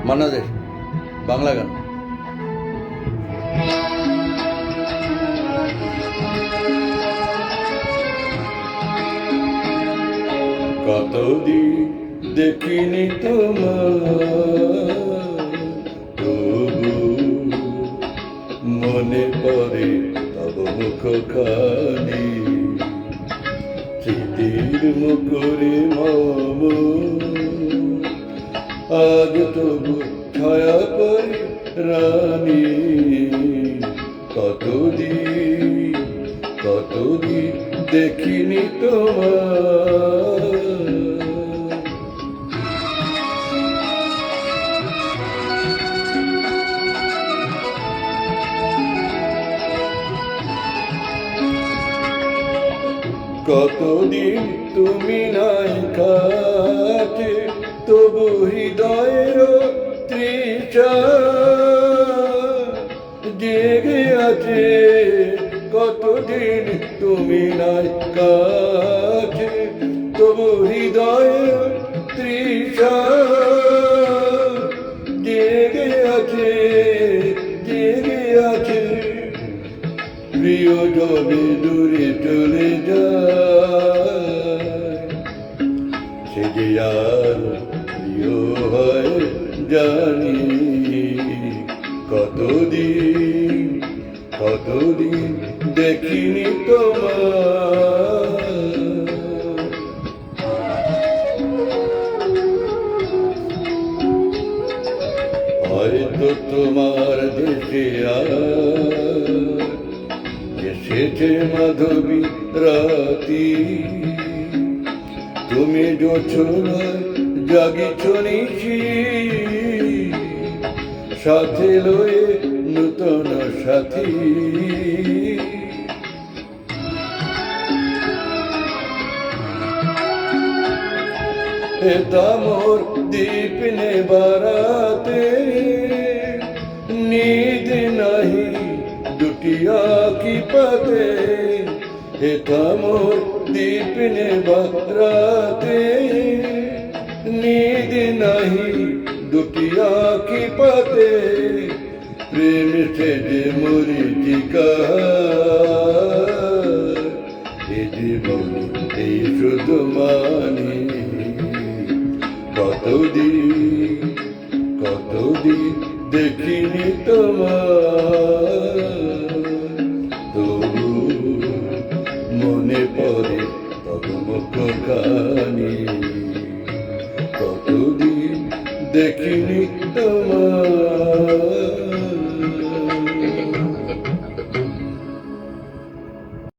মান্না দে বাংলা গান। কতদিন দেখিনি তোমার, তবু মনে পড়ে তব মুখখানি। স্মৃতির মুখরে মম আজ তবু ছায়া পরে রানী। কতদিন দেখিনি তোমার। কতদিন তুমি নাই কাছে, তবু হৃদয়ের তৃষা জেগে আছে। কতদিন তুমি নাই কাছে, তবু হৃদয়ের তৃষা জেগে আছে, জেগে আছে। প্রিয় জনে দূরে চলে যায়, সে যে আর প্রিয় হয় জানি। কতদিন দেখিনি তোমার। হয়তো তোমার দেশে এসেছে মাধবী রাতি, তুমি জোছনায় জাগিছ নিশি, সাথে লয়ে নূতন সাথী। এটা মোর দীপ নে বারাতে, নীদ নাহি দুটি আঁখি পাতে। এটা মোর দীপ নে বারাতে, নীদ নাহি দুটি আঁখি পাতে। প্রেম সে যে মরিচিকা, এ জীবন এই শুধু মানি। কতদিন দেখিনি তোমার, তবু মনে পড়ে তব মুখখানি। কতদিন দেখিনি তোমার।